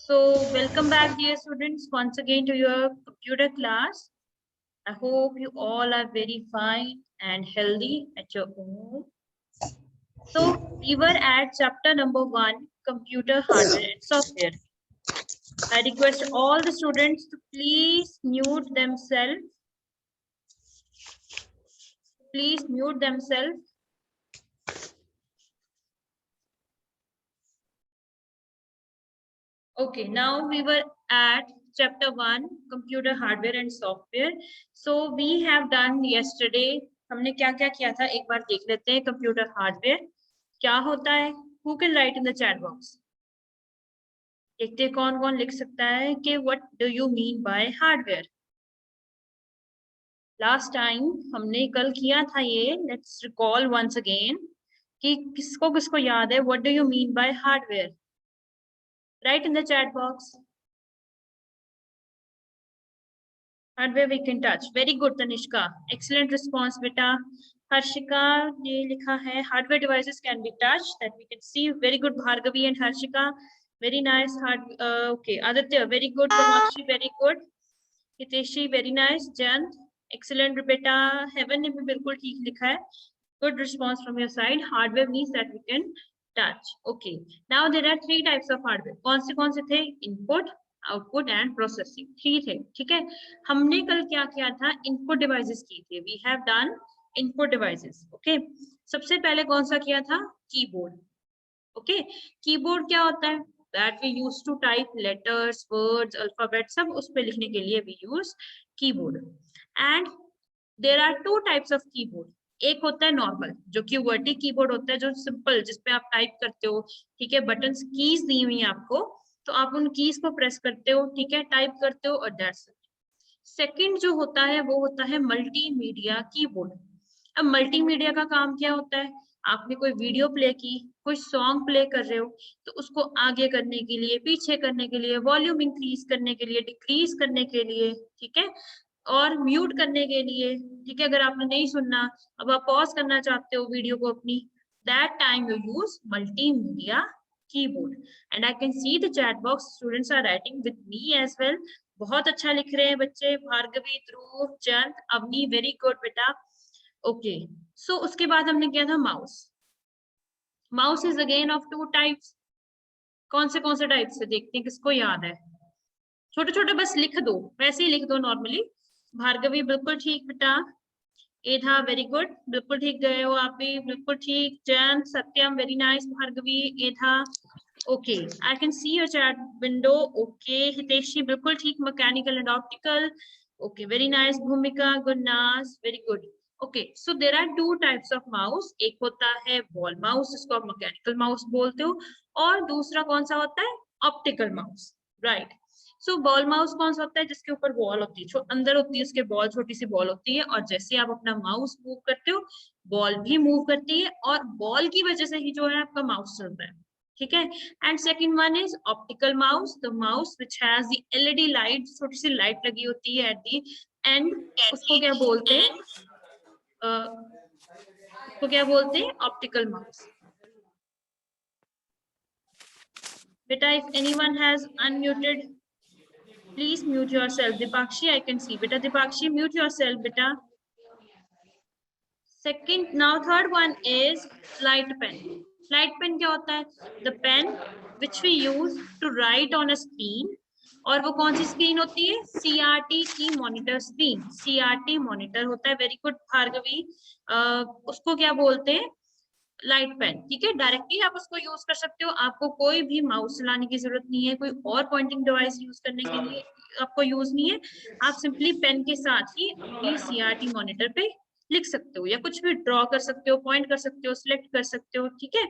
So, welcome back, dear students, once again to your computer class. I hope you all are very fine and healthy at your home. So, we were at chapter number 1, computer hardware and software. I request all the students to please mute themselves. Please mute themselves. Okay, now we were at chapter 1, computer hardware and software. So we have done yesterday. हमने क्या क्या किया था एक बार देख लेते हैं. Computer hardware क्या होता है? Who can write in the chat box? देखते हैं कौन कौन लिख सकता है कि what do you mean by hardware? Last time हमने कल किया था ये. Let's recall once again कि किसको किसको याद है what do you mean by hardware? Write in the chat box. Hardware we can touch. Very good, Tanishka. Excellent response, beta. Harshika ने लिखा है hardware devices can be touched. That we can see. Very good, Bhargavi and Harshika. Very nice. Okay, Aditya. Very good. Kamakshi. Very good. Hiteshi. Very nice. Jant. Excellent, beta. Heaven ने भी बिल्कुल ठीक लिखा है. Good response from your side. Hardware means that we can touch. Okay. Now there are 3 types of hardware. कौन से थे? Input, output and processing. 3 थे. ठीक है. हमने कल क्या किया था? इनपुट डिवाइसेस की थी. We have done input devices. Okay. सबसे पहले कौन सा किया था? कीबोर्ड. ओके. कीबोर्ड क्या होता है? That we use to type letters, words, alphabet सब उस पे लिखने के लिए we use keyboard. And there are 2 types of keyboard. एक होता है नॉर्मल जो कि वर्टी कीबोर्ड होता है, जो सिंपल जिसपे आप टाइप करते हो. ठीक है. बटन्स कीज दी हुई है आपको, तो आप उन कीज को प्रेस करते हो. ठीक है. टाइप करते हो और दैट्स इट. सेकंड जो होता है वो होता है मल्टीमीडिया कीबोर्ड. अब मल्टीमीडिया का काम क्या होता है? आपने कोई वीडियो प्ले की, कोई सॉन्ग प्ले कर रहे हो, तो उसको आगे करने के लिए, पीछे करने के लिए, वॉल्यूम इंक्रीज करने के लिए, डिक्रीज करने के लिए, ठीक है, और म्यूट करने के लिए. ठीक है. अगर आपने नहीं सुनना, अब आप पॉज करना चाहते हो वीडियो को अपनी, that time you use multimedia keyboard. And I can see the chat box. Students are writing with me as well. बहुत अच्छा लिख रहे हैं बच्चे. भार्गवी, ध्रुव, चंद, अवनी. वेरी गुड बेटा. ओके. सो उसके बाद हमने किया था mouse. Mouse is again of 2 types. कौन से टाइप से देखते हैं, किसको याद है? छोटे छोटे बस लिख दो, वैसे ही लिख दो नॉर्मली. भार्गवी बिल्कुल ठीक बेटा. Edha very good. बिल्कुल ठीक गए हो आप भी. बिल्कुल ठीक. Jayant, Satyam. Very nice. Bhargavi, Edha. Okay. I can see your chat window. Okay. Hiteshi बिल्कुल ठीक. Mechanical and optical. Okay. Very nice. Bhumika, Gurnas. Very good. Okay. So there are 2 types of mouse. एक होता है बॉल माउस, जिसको आप मैकेनिकल माउस बोलते हो, और दूसरा कौन सा होता है? Optical mouse. राइट. सो बॉल माउस कौन सा होता है? जिसके ऊपर बॉल होती है, अंदर होती है उसके बॉल, छोटी सी बॉल होती है, और जैसे आप अपना माउस मूव करते हो, बॉल भी मूव करती है, और बॉल की वजह से ही जो है आपका माउस चलता है. ठीक है. And second one is optical mouse. The mouse which has the LED light, छोटी सी लाइट लगी होती है एट द एंड. उसको क्या बोलते हैं? उसको क्या बोलते हैं? Optical mouse. बेटा, if anyone has unmuted, please mute yourself. Dipakshi, I can see. Beta Dipakshi, mute yourself, beta. Second, now third one is flight pen. Flight pen क्या होता है? The pen which we use to write on a screen. और वो कौन सी screen होती है? CRT की monitor screen. CRT monitor होता है. Very good Bhargavi. उसको क्या बोलते हैं? Light pen. ठीक है. डायरेक्टली आप उसको यूज कर सकते हो. आपको कोई भी माउस चलाने की जरूरत नहीं है, कोई और पॉइंटिंग डिवाइस यूज करने के लिए आपको यूज नहीं है. आप सिंपली पेन के साथ ही अपनी CRT मॉनिटर पे लिख सकते हो, या कुछ भी ड्रॉ कर सकते हो, पॉइंट कर सकते हो, सिलेक्ट कर सकते हो. ठीक है.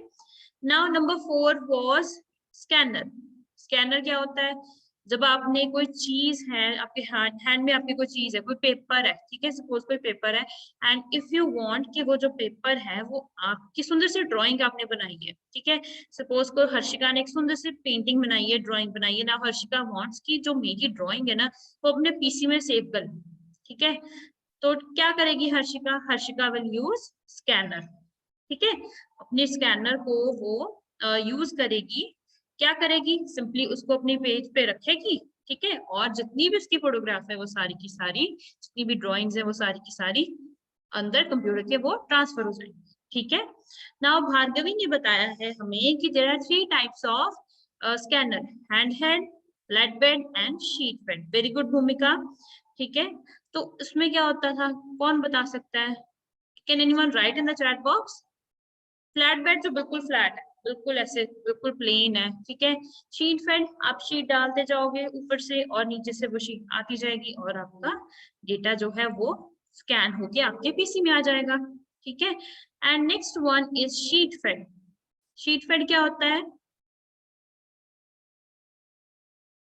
Now number 4 was scanner. Scanner क्या होता है? जब आपने कोई चीज है आपके हैंड में, आपकी कोई चीज है, कोई पेपर है. ठीक है. सपोज कोई पेपर है, एंड इफ यू वांट कि वो जो पेपर है वो आपकी सुंदर सी ड्राइंग आपने बनाई है. ठीक है. सपोज को हर्षिका ने एक सुंदर सी पेंटिंग बनाई है, ड्राइंग बनाई है ना. हर्षिका वांट्स कि जो मेरी ड्राइंग है ना वो अपने पीसी में सेव कर ले. ठीक है. तो क्या करेगी Harshika? Harshika will use scanner. ठीक है. अपने स्कैनर को वो यूज करेगी क्या करेगी, सिंपली उसको अपने पेज पे रखेगी, ठीक है, और जितनी भी उसकी फोटोग्राफ है वो सारी की सारी, जितनी भी ड्राइंग्स है वो सारी की सारी अंदर कंप्यूटर के वो ट्रांसफर हो जाएंगी, ठीक है। नाउ भार्गवी ने बताया है हमें कि there are 3 types of scanner, handheld, flatbed and sheet fed. Very good Bhumika, ठीक है। तो इसमें क्या होता था, कौन बता सकता है? Can anyone right in the chat box? Flat bed जो बिल्कुल फ्लैट है, बिल्कुल ऐसे बिल्कुल प्लेन है, ठीक है। शीट फेड, आप शीट डालते जाओगे ऊपर से और नीचे से वो शीट आती जाएगी और आपका डेटा जो है वो स्कैन होके आपके पीसी में आ जाएगा, ठीक है। And next one is sheet fed. Sheet fed क्या होता है?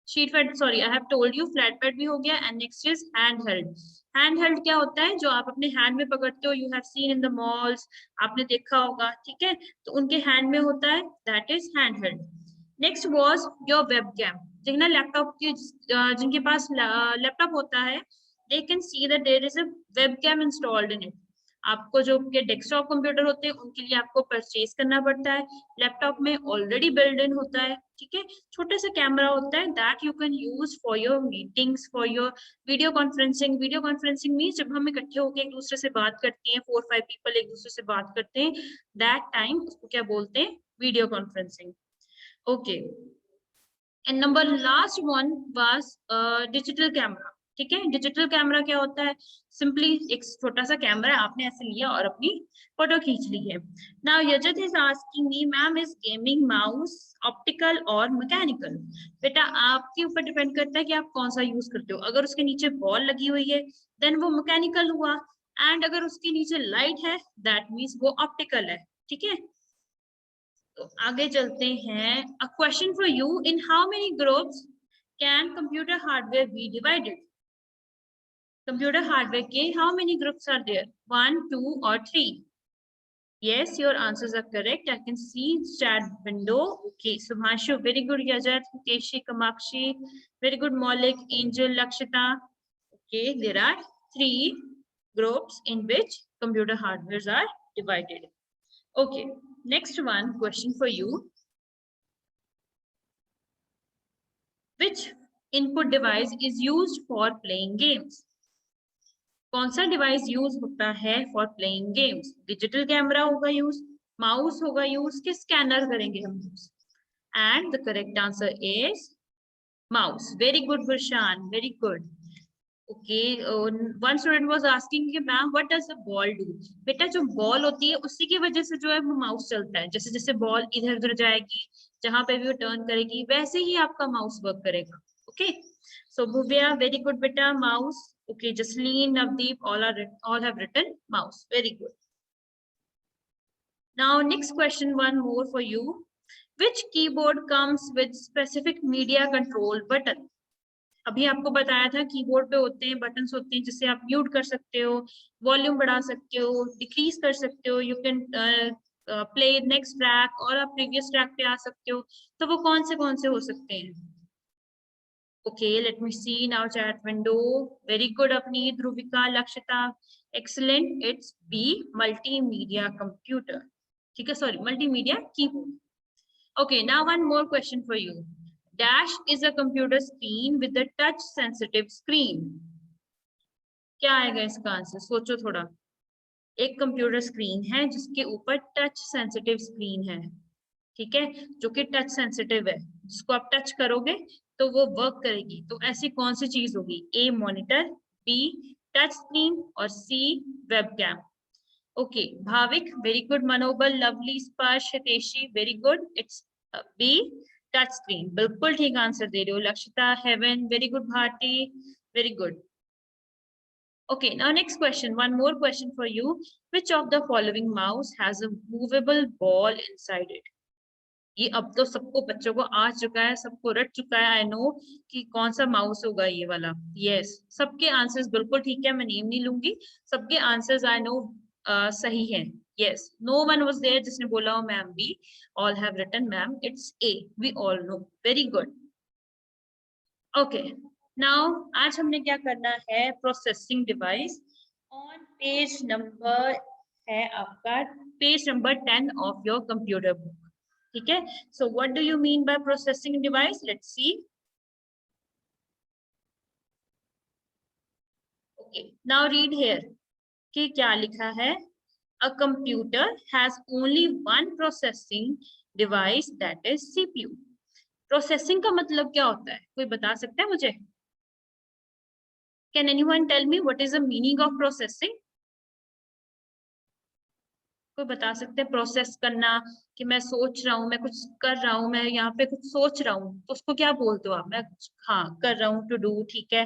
Sheet fed, sorry I have told you, flat bed भी हो गया। And next is hand held. Hand held क्या होता है? जो आप अपने हैंड में पकड़ते हो, you have seen in the malls, आपने देखा होगा, ठीक है, तो उनके हैंड में होता है, that is hand held. Next was your web cam. जिन्हें लैपटॉप की जिनके पास लैपटॉप होता है, they can see that there is a web cam installed in it. आपको जो डेस्कटॉप कंप्यूटर होते हैं उनके लिए आपको परचेज करना पड़ता है, लैपटॉप में ऑलरेडी बिल्ड इन होता है, ठीक है। छोटा सा कैमरा होता है that you can use for your meetings, for your video conferencing. Video conferencing means जब हम इकट्ठे होकर एक दूसरे से बात करते हैं, 4-5 पीपल एक दूसरे से बात करते हैं, दैट टाइम उसको क्या बोलते हैं? Video conferencing, okay. And number last one was digital camera, ठीक है। डिजिटल कैमरा क्या होता है? सिंपली एक छोटा सा कैमरा आपने ऐसे लिया और अपनी फोटो खींच ली है। Now Yajat is asking me, ma'am is gaming mouse optical और मैकेनिकल? बेटा आपके ऊपर डिपेंड करता है कि आप कौन सा यूज करते हो। अगर उसके नीचे बॉल लगी हुई है देन वो मैकेनिकल हुआ, एंड अगर उसके नीचे लाइट है दैट मीन्स वो ऑप्टिकल है, ठीक है। तो आगे चलते हैं। A question for you, in how many groups can computer hardware be divided? Computer hardware के how many groups are there, 1, 2 और 3? Yes, your answers are correct. I can see chat window. Okay, Subhashu, very good. Yajat, Keshi, Kamakshi, very good. Maulik, Angel, Lakshita. Okay, there are 3 groups in which computer hardwares are divided. Okay, next one question for you. Which input device is used for playing games? कौन सा device use होता है for playing games? Digital camera होगा use, mouse होगा use, कि scanner करेंगे हम use? And the correct answer is mouse. Very good Gurshan, very good. Okay, one student was asking कि ma'am what does the ball do? बेटा जो ball होती है उसी की वजह से जो है वो माउस चलता है। जैसे जैसे बॉल इधर उधर जाएगी, जहां पे भी वो टर्न करेगी, वैसे ही आपका माउस वर्क करेगा, ओके। सो भुविया, वेरी गुड बेटा, mouse. Okay, Jasleen, Navdeep, all have written mouse. Very good. Now, next question, one more for you. Which keyboard comes with specific media control button? अभी आपको बताया था keyboard पे होते हैं buttons होते हैं जिससे आप म्यूट कर सकते हो, वॉल्यूम बढ़ा सकते हो, डिक्रीज कर सकते हो, you can play next track और आप प्रीवियस ट्रैक पे आ सकते हो। तो वो कौन से हो सकते हैं? Okay, let me see now chat window. Very good, Avneet, Dhruvika, Lakshita. Excellent. It's B, multimedia computer. Okay, sorry, multimedia keyboard. Okay, now one more question for you. Dash is a computer screen with a touch sensitive screen. क्या आएगा इसका answer? सोचो थोड़ा। एक computer screen है जिसके ऊपर touch sensitive screen है, ठीक है, जो कि टच सेंसिटिव है, जिसको आप टच करोगे तो वो वर्क करेगी। तो ऐसी कौन सी चीज होगी? A monitor, B touch screen और C webcam. Okay, Bhavik, very good. Manobal, Lovely, Sparsh, Hiteshi, very good. It's B touch screen. बिल्कुल ठीक आंसर दे रहे हो। Lakshita, Heaven, very good. Bharti, very good. Okay, now next question, one more question for you. Which of the following mouse has a movable ball inside it? ये अब तो सबको बच्चों को आ चुका है, सबको रट चुका है, आई नो कि कौन सा माउस होगा ये वाला। यस, सबके आंसर्स बिल्कुल ठीक है, मैं नेम नहीं लूंगी, सबके आंसर्स आई नो सही हैं। Yes, no one was there जिसने बोला हो ma'am B, all have written ma'am it's A, we all know. Very good. Okay, now आज हमने क्या करना है, processing device on page number है आपका, page number 10 of your computer book. ठीक है. So what do you mean by processing device? Let's see. Okay, now read here कि क्या लिखा है. A computer has only one processing device, that is CPU. Processing का मतलब क्या होता है? कोई बता सकता है मुझे? Can anyone tell me what is the meaning of processing? कोई बता सकते हैं? प्रोसेस करना, कि मैं सोच रहा हूँ, मैं कुछ कर रहा हूँ, मैं यहाँ पे कुछ सोच रहा हूँ, तो उसको क्या बोलते हो आप? मैं कुछ, हाँ, कर रहा हूँ, टू डू. ठीक है.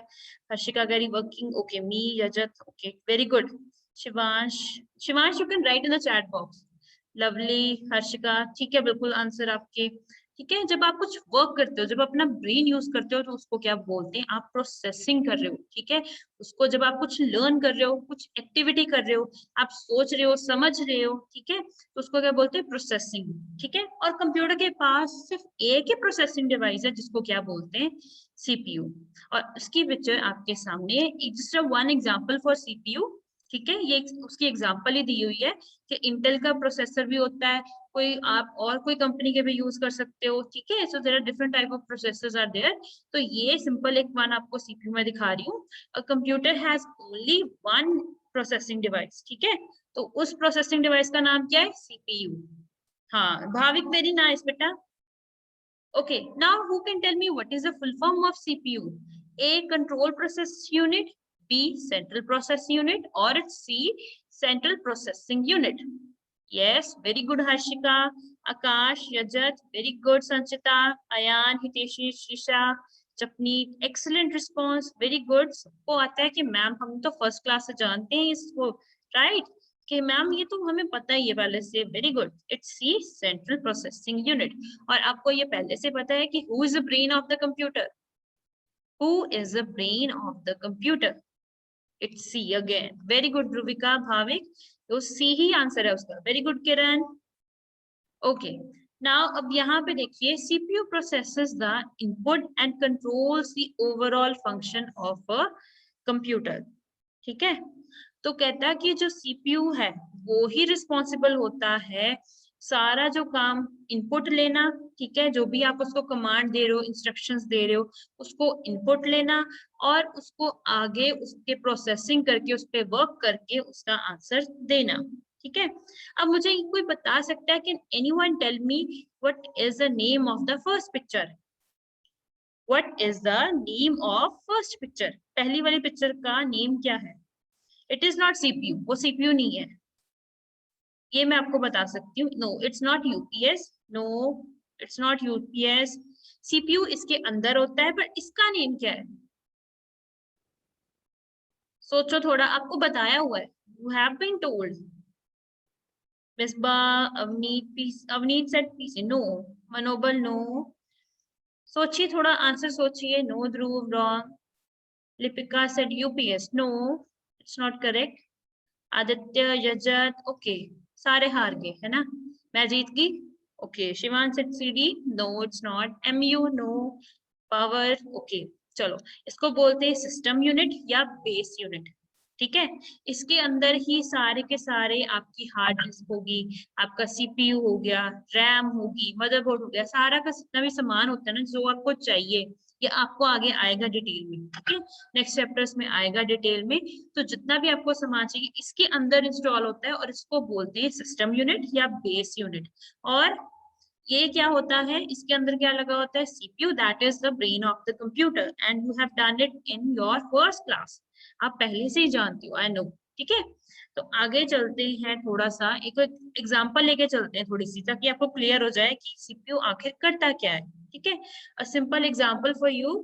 Harshika very working. Okay. Me, Rajat. Okay, very good. Shivansh, Shivansh you can write in the chat box. Lovely, Harshika. ठीक है, बिल्कुल आंसर आपके. ठीक है. जब आप कुछ वर्क करते हो, जब अपना ब्रेन यूज करते हो, तो उसको क्या बोलते हैं? आप प्रोसेसिंग कर रहे हो. ठीक है. उसको जब आप कुछ लर्न कर रहे हो, कुछ एक्टिविटी कर रहे हो, आप सोच रहे हो, समझ रहे हो, ठीक है, तो उसको क्या बोलते हैं? प्रोसेसिंग. ठीक है. और कंप्यूटर के पास सिर्फ एक ही प्रोसेसिंग डिवाइस है, जिसको क्या बोलते हैं? सीपीयू. और उसकी पिक्चर आपके सामने, just one example for CPU. ठीक है. ये उसकी एग्जांपल ही दी हुई है कि इंटेल का प्रोसेसर भी होता है, कोई आप और कोई कंपनी के भी यूज कर सकते हो. ठीक है. So there are different type of processors are there. तो ये सिंपल एक वन आपको सीपीयू में दिखा रही हूँ. A computer has only one processing device. ठीक है. तो उस प्रोसेसिंग डिवाइस का नाम क्या है? सीपीयू. हाँ, भाविक वेरी नाइस बेटा. Okay, now who can tell me what is the full form of CPU? A, control process unit. B, central process unit. Or it's C, central processing unit. Yes, very good Harshika. Akash, Rajat, very good Sanchita, Ayan, Hiteshi, Shisha, Chapneet, excellent response, very good. सबको आता है कि ma'am हम तो first class से जानते हैं इसको, राइट? कि मैम ये तो हमें पता ही है पहले से. Very good. It's C, central processing unit. और आपको ये पहले से पता है कि who is the brain of the computer? Who is the brain of the computer? It's C again. Very good Dhruvika, Bhavik. तो सी ही आंसर है उसका. Very good Kiran. Okay. Now अब यहाँ पे देखिए, CPU processes the input and controls the overall function of a computer. ठीक है. तो कहता है कि जो सीपीयू है वो ही रिस्पॉन्सिबल होता है सारा जो काम इनपुट लेना. ठीक है. जो भी आप उसको कमांड दे रहे हो, इंस्ट्रक्शंस दे रहे हो, उसको इनपुट लेना और उसको आगे उसके प्रोसेसिंग करके, उस पर वर्क करके उसका आंसर देना. ठीक है. अब मुझे कोई बता सकता है कि anyone tell me what is the name of the first picture? What is the name of first picture? पहली वाली पिक्चर का नेम क्या है? It is not CPU. वो सीपीयू नहीं है, ये मैं आपको बता सकती हूँ. No, it's not UPS. No, it's not UPS. CPU इसके अंदर होता है, पर इसका नेम क्या है? सोचो थोड़ा. आपको बताया हुआ है, you have been told. Misba, Avneet said PC. No. Manobal, no. सोचिए थोड़ा, आंसर सोचिए. No Dhruv, wrong. Lipika said UPS. No, it's not correct. Aditya, Yajat. Okay, सारे हार गए है ना, मैं जीत गई. Okay. Shivaan said CD. No, it's not. एमयू, नो. पावर. ओके. चलो, इसको बोलते हैं सिस्टम यूनिट या बेस यूनिट. ठीक है. इसके अंदर ही सारे के सारे आपकी हार्ड डिस्क होगी, आपका सीपीयू हो गया, रैम होगी, मदरबोर्ड हो गया, सारा का जितना भी सामान होता है ना जो आपको चाहिए, ये आपको आगे आएगा डिटेल में. ठीक है. नेक्स्ट चैप्टर्स में आएगा डिटेल में. तो जितना भी आपको सामान चाहिए इसके अंदर इंस्टॉल होता है और इसको बोलते हैं सिस्टम यूनिट या बेस यूनिट. और ये क्या होता है, इसके अंदर क्या लगा होता है? CPU, that is the brain of the computer and you have done it in your first class. आप पहले से ही जानते हो, आई नो. ठीक है. तो आगे चलते हैं, थोड़ा सा एक एग्जांपल लेके चलते हैं थोड़ी सी, ताकि आपको क्लियर हो जाए कि सीपीयू आखिर करता क्या है. ठीक है. A simple example for you.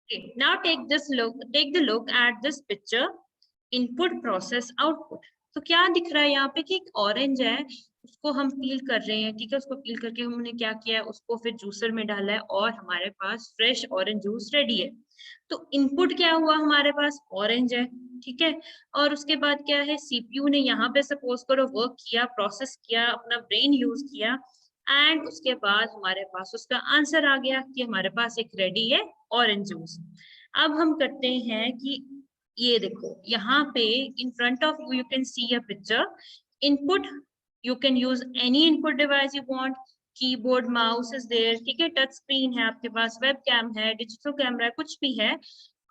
Okay, now take the look at this picture. Input, process, output. तो क्या दिख रहा है यहाँ पे कि एक ऑरेंज है उसको हम पील कर रहे हैं, ठीक है, उसको पील करके हमने क्या किया है, उसको फिर जूसर में डाला है और हमारे पास फ्रेश ऑरेंज जूस रेडी है। तो इनपुट क्या हुआ, हमारे पास ऑरेंज है, ठीक है। और उसके बाद क्या है, सीपीयू ने यहाँ पे सपोज करो वर्क किया, प्रोसेस किया, अपना ब्रेन यूज किया, एंड उसके बाद हमारे पास उसका आंसर आ गया कि हमारे पास एक रेडी है ऑरेंज जूस। अब हम करते हैं कि ये देखो यहाँ पे in front of you can see a picture. Input, you can use any input device you want, keyboard, mouse is there, ठीक है, टच स्क्रीन है आपके पास, वेब कैम है, डिजिटल कैमरा है, कुछ भी है,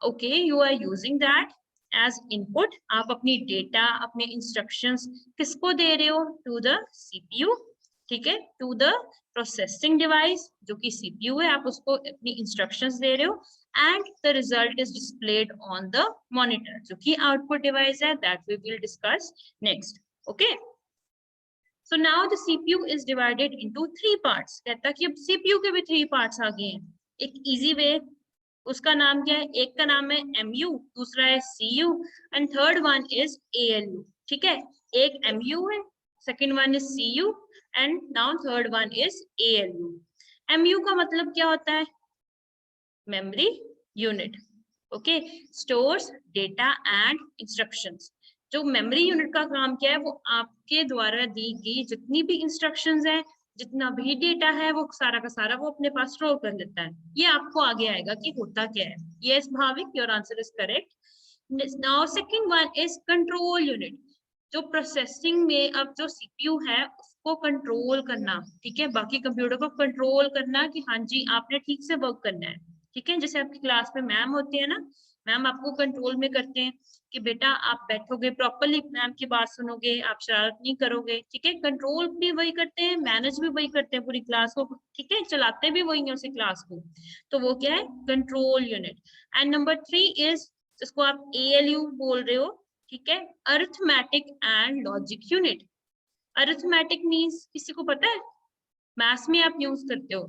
okay, you are using that as input. आप अपनी डेटा, अपने इंस्ट्रक्शंस किसको दे रहे हो, टू द सीपीयू, ठीक है, टू द प्रोसेसिंग डिवाइस जो कि सीपीयू है, आप उसको अपनी इंस्ट्रक्शंस दे रहे हो, and the result is displayed on the monitor जो कि आउटपुट डिवाइस है, that we will discuss next, okay. So now the CPU is divided into 3 parts. कहता कि अब CPU के भी 3 parts आ गए हैं। एक easy way, उसका नाम क्या है, एक का नाम है MU, दूसरा है CU and third one is ALU, ठीक है। एक MU है, second one is CU and now third one is ALU. MU का मतलब क्या होता है, memory unit, okay, stores data and instructions. जो मेमोरी यूनिट का काम क्या है, वो आपके द्वारा दी गई जितनी भी इंस्ट्रक्शंस है, जितना भी डेटा है, वो सारा का सारा वो अपने पास स्टोर कर लेता है। ये आपको आगे आएगा कि होता क्या है। Yes Bhavik, your answer is correct. Now second one is control unit, जो प्रोसेसिंग में अब जो सीपीयू है उसको कंट्रोल करना, ठीक है, बाकी कंप्यूटर को कंट्रोल करना कि हाँ जी आपने ठीक से वर्क करना है, ठीक है। जैसे आपकी क्लास में मैम होती है ना, मैम आपको कंट्रोल में करते हैं कि बेटा आप बैठोगे प्रॉपर्ली, मैम की बात सुनोगे, आप शरारत नहीं करोगे, ठीक है। कंट्रोल भी वही करते हैं, मैनेज भी वही करते हैं पूरी क्लास को, ठीक है, चलाते भी वही है उसी क्लास को। तो वो क्या है, control unit. And number 3 is, जिसको आप ALU बोल रहे हो, ठीक है, arithmetic and logic unit. Arithmetic means किसी को पता है, मैथ्स में आप यूज करते हो।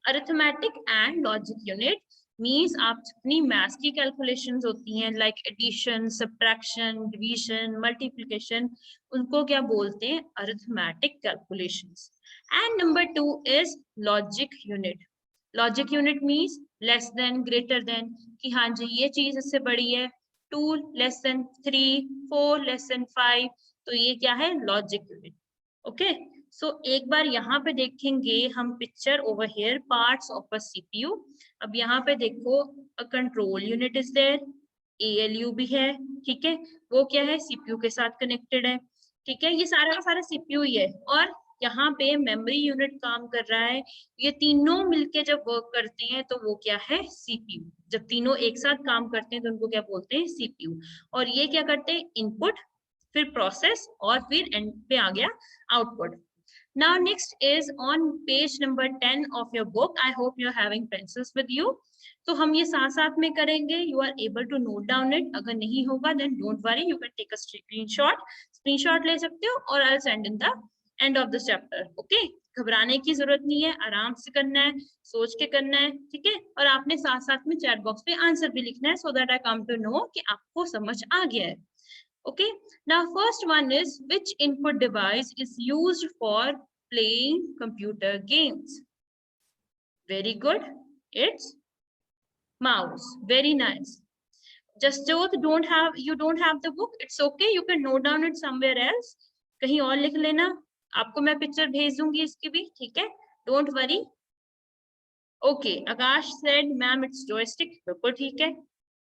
Arithmetic and logic unit means आप अपनी मैथ्स की कैलकुलेशंस होती हैं, like addition, subtraction, division, multiplication, उनको क्या बोलते हैं, arithmetic calculations. And number 2 is logic unit. Logic unit means less than, greater than, कि हाँ जी ये चीज इससे बड़ी है, 2 लेस देन 3, 4 लेस देन 5, तो ये क्या है, लॉजिक यूनिट, ओके। सो एक बार यहाँ पे देखेंगे हम picture over here, parts of a CPU. अब यहाँ पे देखो, a control unit is there, ALU भी है, ठीक है, वो क्या है, सीपीयू के साथ कनेक्टेड है, ठीक है, ये सारा का सारा सीपीयू ही है। और यहाँ पे मेमोरी यूनिट काम कर रहा है, ये तीनों मिलके जब वर्क करते हैं तो वो क्या है, सीपीयू। जब तीनों एक साथ काम करते हैं तो उनको क्या बोलते हैं, सीपीयू। और ये क्या करते हैं, इनपुट, फिर प्रोसेस, और फिर एंड पे आ गया output. Now next is on page number 10 of your book. I hope you're having pencils with you. तो हम ये साथ साथ में करेंगे, you are able to note down it. अगर नहीं होगा then don't worry, you can take a screenshot ले सकते हो, और I'll send in the end of the chapter. Okay? घबराने की जरूरत नहीं है, आराम से करना है, सोच के करना है, ठीक है। और आपने साथ साथ में चैट बॉक्स पे आंसर भी लिखना है, so that I come to know कि आपको समझ आ गया है। Okay, now first one is, which input device is used for playing computer games? Very good, it's mouse. Very nice. Just so you don't have the book, it's okay, you can note down it somewhere else. कहीं और लिख लेना, आपको मैं picture भेज दूंगी इसकी भी, ठीक है, don't worry. Okay, Akash said, ma'am, it's joystick. बिल्कुल ठीक है,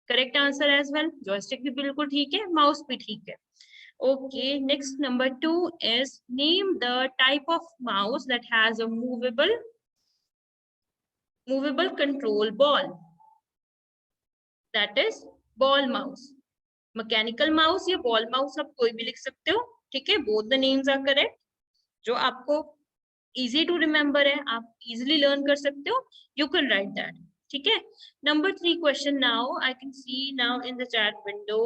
correct answer as well, joystick भी बिल्कुल ठीक है, माउस भी ठीक है। Okay, next number 2 is, name the type of mouse that has a movable control ball. That is ball mouse. Mechanical mouse या ball mouse आप कोई भी लिख सकते हो, ठीक है, both the names are correct. जो आपको easy to remember है, आप easily learn कर सकते हो, you can write that. ठीक है। Number 3 question now, I can see now in the chat window,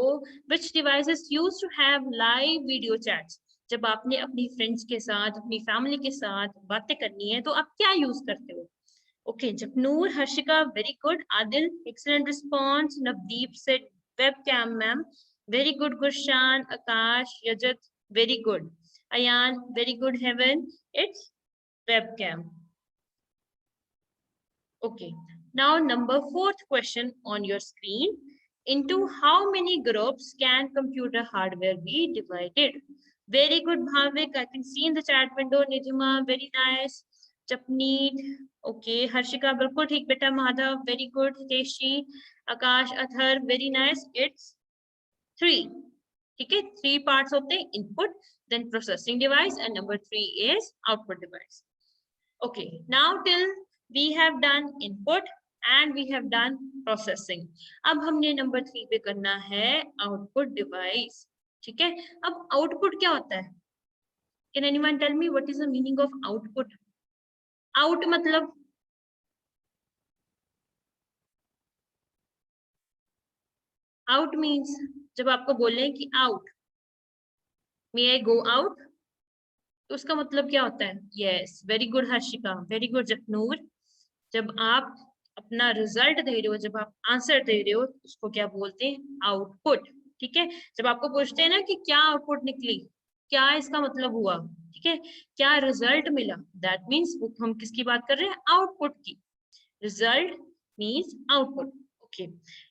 which device is used to have live video chats? जब आपने अपनी फ्रेंड्स के साथ, अपनी फैमिली के साथ बातें करनी है तो आप क्या यूज करते हो? Okay, Japnoor, Harshika, very good. Adil, excellent response. Navdeep से webcam ma'am, very good. Gurshan, Akash, Yajat, Very good. Ayan, very good. Heaven, it's webcam. Okay. Now, number 4th question on your screen. Into how many groups can computer hardware be divided? Very good, Bhavik. I can see in the chat window. Nidhima, very nice. Japneet, okay. Harshika, bilkul theek beta. Madhav, very good. Teshi, Akash, Athar, very nice. It's 3. Okay, 3 parts of the input, then processing device, and number 3 is output device. Okay, now till we have done input and we have done processing. अब हमने number 3 पे करना है output device. ठीक है, अब output क्या होता है? Can anyone tell me what is the meaning of output? Out मतलब out means जब आपको बोले कि out, may I go out? तो उसका मतलब क्या होता है? Yes, very good Harshika, very good Japnoor. जब आप अपना रिजल्ट दे रहे हो, जब आप आंसर दे रहे हो, उसको क्या बोलते हैं? आउटपुट. ठीक है, जब आपको पूछते हैं ना कि क्या आउटपुट निकली, क्या इसका मतलब हुआ, ठीक है, क्या रिजल्ट मिला, दैट मीन्स हम किसकी बात कर रहे हैं? आउटपुट की. Result means output. Okay,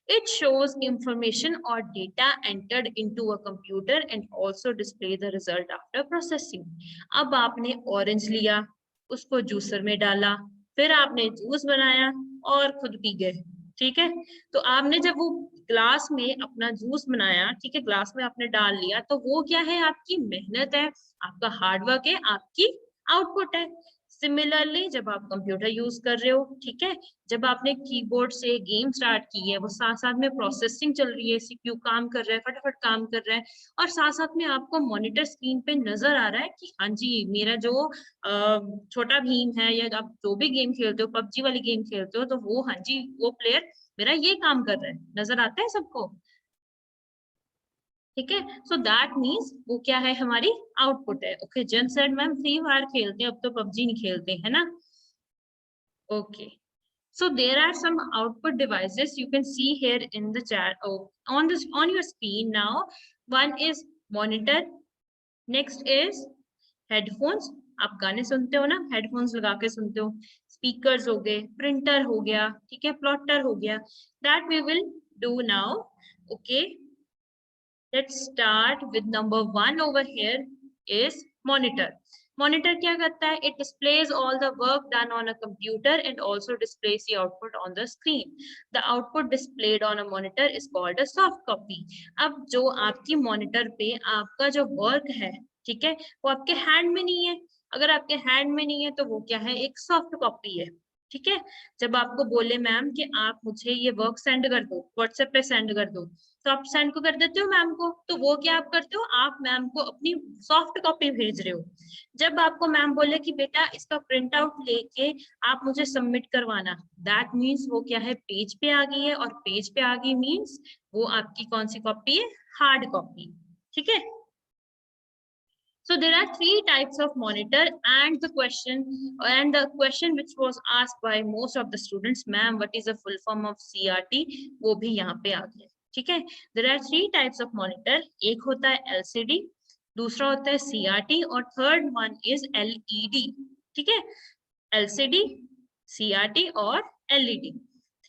it shows information or data entered into a computer and also display the result after processing. अब आपने ऑरेंज लिया, उसको जूसर में डाला, फिर आपने जूस बनाया और खुद पी गए. ठीक है, तो आपने जब वो ग्लास में अपना जूस बनाया, ठीक है, ग्लास में आपने डाल लिया, तो वो क्या है? आपकी मेहनत है, आपका हार्डवर्क है, आपकी आउटपुट है. सिमिलरली जब आप कंप्यूटर यूज कर रहे हो, ठीक है, जब आपने कीबोर्ड से गेम स्टार्ट की है, वो साथ साथ में प्रोसेसिंग चल रही है, सीपीयू काम कर रहा है, फटाफट काम कर रहा है, और साथ साथ में आपको मॉनिटर स्क्रीन पे नजर आ रहा है कि हाँ जी, मेरा जो छोटा भीम है, या आप जो भी गेम खेलते हो, पबजी वाली गेम खेलते हो, तो वो हाँ जी, वो प्लेयर मेरा ये काम कर रहा है, नजर आता है सबको. ठीक है, सो दैट मीन्स वो क्या है? हमारी आउटपुट है. ओके, जन सेड मैम फ्री फायर खेलते हैं, अब तो पबजी नहीं खेलते है ना. Okay, so there are some output devices you can see here in the chat. Oh, on this on your screen now. One is monitor, next is headphones. आप गाने सुनते हो ना, हेडफोन्स लगा के सुनते हो. स्पीकर्स हो गए, प्रिंटर हो गया, ठीक है, प्लॉटर हो गया. That we will do now. Okay, let's start with number 1 over here is monitor. Monitor क्या करता है? It displays all the work done on a computer and also displays the output on the screen. The output displayed on a monitor is called a soft copy. अब जो आपकी monitor पे आपका जो work है, ठीक है, वो आपके hand में नहीं है. अगर आपके hand में नहीं है तो वो क्या है? एक soft copy है. ठीक है, जब आपको बोले मैम कि आप मुझे ये वर्क सेंड कर दो, व्हाट्सएप पे सेंड कर दो, तो आप सेंड को कर देते हो मैम को. तो वो क्या आप करते हो? आप मैम को अपनी सॉफ्ट कॉपी भेज रहे हो. जब आपको मैम बोले कि बेटा इसका प्रिंट आउट लेके आप मुझे सबमिट करवाना, दैट मीन्स वो क्या है? पेज पे आ गई है, और पेज पे आ गई मीन्स वो आपकी कौन सी कॉपी है? Hard copy. ठीक है, so there are 3 types of monitor, and the question which was asked by most of the students, ma'am what is the full form of CRT, वो भी यहाँ पे आ गया. ठीक है, there are 3 types of monitor. एक होता है LCD, दूसरा होता है CRT, और थर्ड one is LED. ठीक है, LCD, CRT और LED.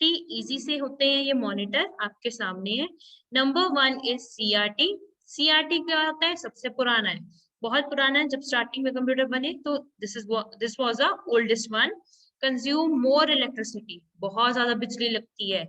3 इजी से होते हैं ये मॉनिटर, आपके सामने है. Number 1 is CRT. CRT क्या होता है? सबसे पुराना है, बहुत पुराना है. जब स्टार्टिंग में कंप्यूटर बने तो this was the oldest one. Consume more electricity, बहुत ज्यादा बिजली लगती है,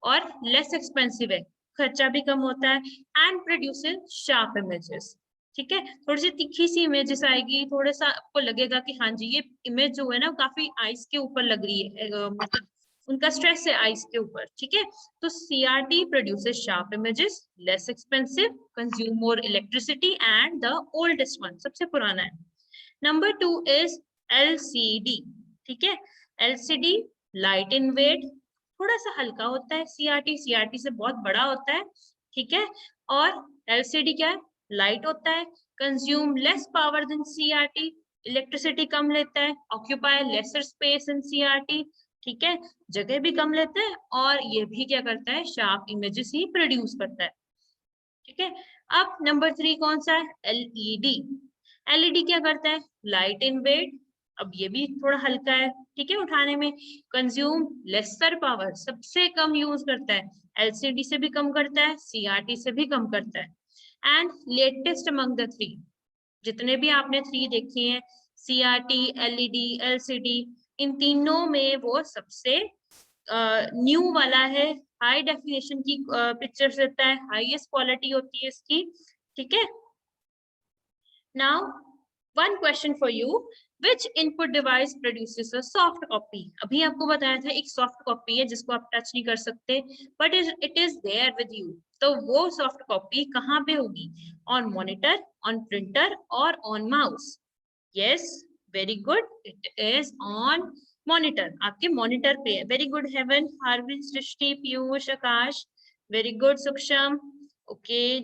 और लेस एक्सपेंसिव है, खर्चा भी कम होता है. And produces sharp images. ठीक है, थोड़ी सी तीखी सी इमेजेस आएगी, थोड़ा सा आपको लगेगा कि हाँ जी, ये इमेज जो है ना काफी आइस के ऊपर लग रही है, मतलब उनका स्ट्रेस है आइस के ऊपर. ठीक है, तो CRT produces sharp images, less expensive, consume more electricity, and the oldest one, सबसे पुराना है. Number 2 is LCD. ठीक है, LCD light in weight, थोड़ा सा हल्का होता है. CRT से बहुत बड़ा होता है. ठीक है, और LCD क्या है? लाइट होता है. Consume less power than CRT, electricity कम लेता है. Occupy lesser space in CRT. ठीक है, जगह भी कम लेता है, और ये भी क्या करता है? शार्प इमेजेस ही प्रोड्यूस करता है. ठीक है। अब नंबर 3 कौन सा है? एलईडी। एलईडी क्या करता है? Light in weight. अब ये भी थोड़ा हल्का है, ठीक है उठाने में। कंज्यूम लेसर पावर, सबसे कम यूज करता है। एलसीडी से भी कम करता है, सीआरटी से भी कम करता है। एंड लेटेस्ट अमंग द 3, जितने भी आपने 3 देखे हैं, सीआरटी, एलईडी, एलसीडी, इन तीनों में वो सबसे न्यू वाला है। हाई डेफिनेशन की पिक्चर्स देता है, हाईएस्ट क्वालिटी होती है इसकी, ठीक है। Now one question for you, which input device produces a soft copy? अभी आपको बताया था एक सॉफ्ट कॉपी है जिसको आप टच नहीं कर सकते, but it is there with you. तो वो सॉफ्ट कॉपी कहाँ पे होगी? ऑन मॉनिटर, ऑन प्रिंटर और on mouse? Yes, very good, it is on monitor. आपके मॉनिटर पे है। Very good Heaven, Harvin, Srishti, Piyush, Akash, very good Sukshum, okay,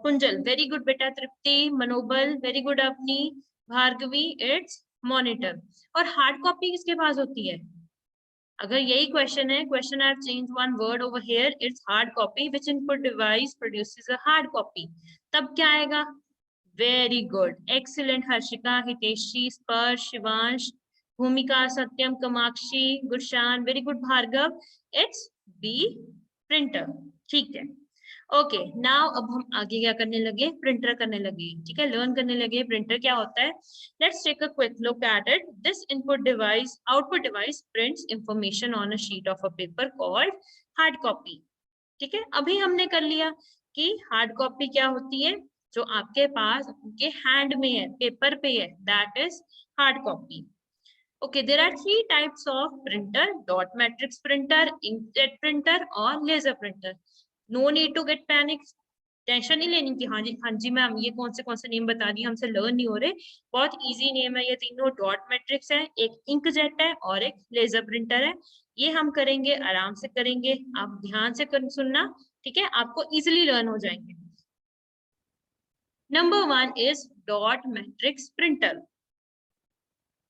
Kunjal, very good बेटा, तृप्ति, मनोबल, वेरी गुड अपनी, भार्गवी, इट्स मॉनिटर। और हार्ड कॉपी किसके पास होती है? अगर यही क्वेश्चन है, question I change one word over here, it's hard copy, which input device produces a hard copy? तब क्या आएगा? Very good, excellent Harshika, Hiteshi, Sparsh, Shivansh, Bhumika, Satyam, Kamakshi, Gurshan, very good Bhargav, it's B, printer. ठीक है, ओके। नाउ अब हम आगे क्या करने लगे? प्रिंटर करने लगे, ठीक है, लर्न करने लगे प्रिंटर क्या होता है। Let's take a quick look at it. This input device, output device prints information on a sheet of a paper called hard copy. ठीक है, अभी हमने कर लिया कि हार्ड कॉपी क्या होती है, जो आपके पास आपके हैंड में है, पेपर पे है, that is hard copy. Okay, there are 3 types of printer: dot matrix printer, inkjet printer और laser printer. No need to get panic. Tension नहीं लेनी कि हाँ जी मैम ये कौन से नेम बता दिए, हमसे लर्न नहीं हो रहे। बहुत इजी नेम है ये तीनों। डॉट मैट्रिक्स है, एक इंकजेट है और एक लेजर प्रिंटर है। ये हम करेंगे, आराम से करेंगे, आप ध्यान से सुनना, ठीक है, आपको इजिली लर्न हो जाएंगे। Number 1 is dot matrix printer,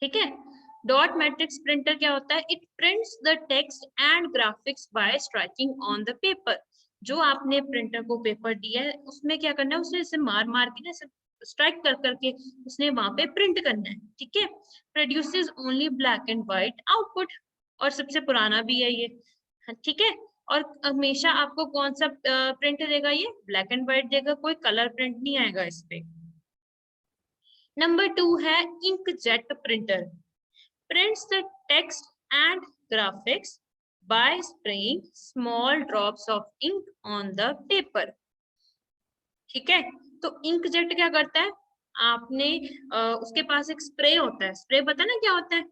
ठीक है। डॉट मैट्रिक्स प्रिंटर क्या होता है? It prints the text and graphics bye striking on the paper. जो आपने प्रिंटर को पेपर दिया है उसमें क्या करना है, उसने इसे मार मार के ना स्ट्राइक कर करके उसने वहां पे प्रिंट करना है, ठीक है। Produces only black and white output, और सबसे पुराना भी है ये, ठीक है। और हमेशा आपको कौन सा प्रिंट देगा? ये ब्लैक एंड व्हाइट देगा, कोई कलर प्रिंट नहीं आएगा इस पे। नंबर 2 है inkjet printer, prints the text and graphics by spraying small drops of ink on the paper, ठीक है। तो इंकजेट क्या करता है? आपने उसके पास एक स्प्रे होता है, स्प्रे पता ना क्या होता है?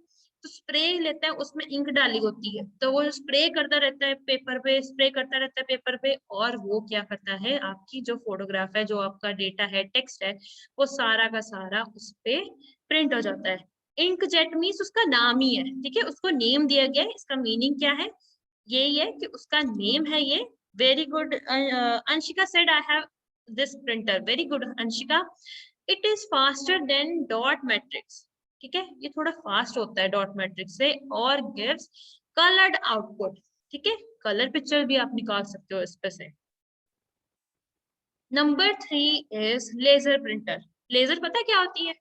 तो स्प्रे लेता है, उसमें इंक डाली होती है, तो वो स्प्रे करता रहता है पेपर पे, स्प्रे करता रहता है पेपर पे, और वो क्या करता है, आपकी जो फोटोग्राफ है, जो आपका डेटा है, टेक्स्ट है, वो सारा का सारा उस पे प्रिंट हो जाता है। इंकजेट मीन्स उसका नाम ही है, ठीक है, उसको नेम दिया गया है। इसका मीनिंग क्या है? यही है कि उसका नेम है ये। Very good Anshika said I have this printer, very good Anshika. it is faster than dot matrix, ठीक है, ये थोड़ा फास्ट होता है डॉट मैट्रिक्स से, और gives colored output, ठीक है, कलर पिक्चर भी आप निकाल सकते हो इस पे से। Number 3 is laser printer. Laser पता है क्या होती है?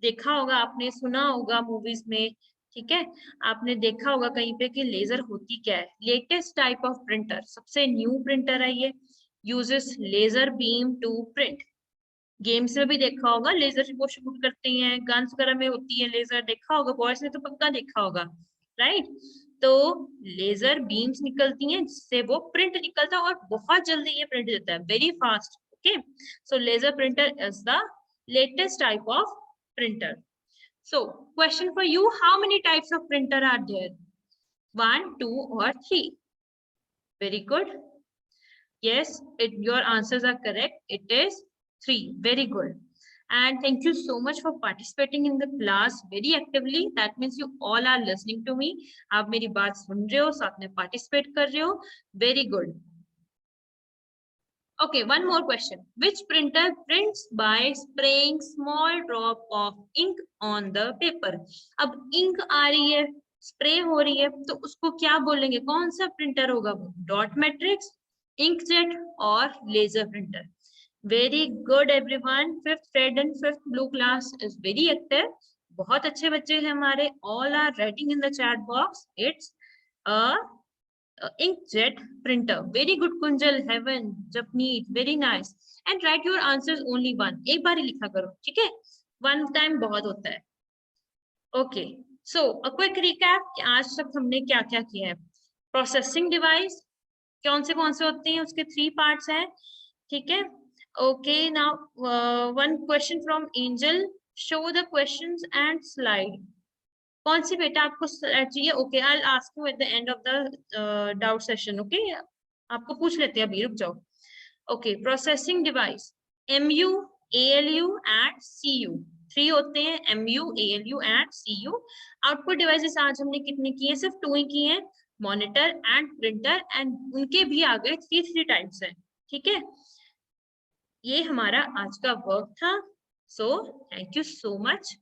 देखा होगा आपने, सुना होगा मूवीज में, ठीक है, आपने देखा होगा कहीं पे कि लेजर होती क्या है। लेटेस्ट टाइप ऑफ प्रिंटर, सबसे न्यू प्रिंटर है ये, uses laser beam to print. Games में भी देखा होगा, लेजर वो शूट करते हैं, गन्स वगैरह में होती है लेजर, देखा होगा, बॉयज ने तो पक्का देखा होगा, राइट। तो लेजर बीम्स निकलती हैं जिससे वो प्रिंट निकलता है, और बहुत जल्दी ये प्रिंट देता है, very fast, okay. So laser printer is the latest type of printer. So, question for you, how many types of printer are there? 1, 2 or 3? Very good. Yes, your answers are correct. It is 3. Very good. And thank you so much for participating in the class very actively. That means you all are listening to me. आप मेरी बात सुन रहे हो, साथ में participate कर रहे हो. Very good. Okay, one more question. Which printer prints by spraying small drop of ink on the paper? अब ink आ रही है, स्प्रे हो रही है, तो उसको क्या बोलेंगे? कौन सा प्रिंटर होगा वो? डॉट मैट्रिक्स, इंकजेट और laser printer. Very good everyone, fifth red and fifth blue class is very active. बहुत अच्छे बच्चे हैं हमारे। All are writing in the chat box it's inkjet printer. Very good Kunjal, Heaven, Japneet, very nice. And write your answers only one. एक बार ही लिखा करो, ठीक है? One time बहुत होता है. Okay. So a quick recap कि आज तक हमने क्या क्या किया है. Processing device कौन से होते हैं, उसके 3 parts हैं, ठीक है? Okay. Now one question from Angel. Show the questions and slide. कौन सी बेटा आपको चाहिए? Okay, I will ask you at the end of the doubt session. Okay, आपको पूछ लेते हैं अभी, रुक जाओ। Okay, processing device MU, ALU and CU, 3 होते हैं, MU, ALU and CU। Output devices आज हमने कितने किए? सिर्फ 2 ही किए हैं, मॉनिटर एंड प्रिंटर, एंड उनके भी आ गए 3 टाइप्स हैं, ठीक है? ये हमारा आज का वर्क था। So thank you so much.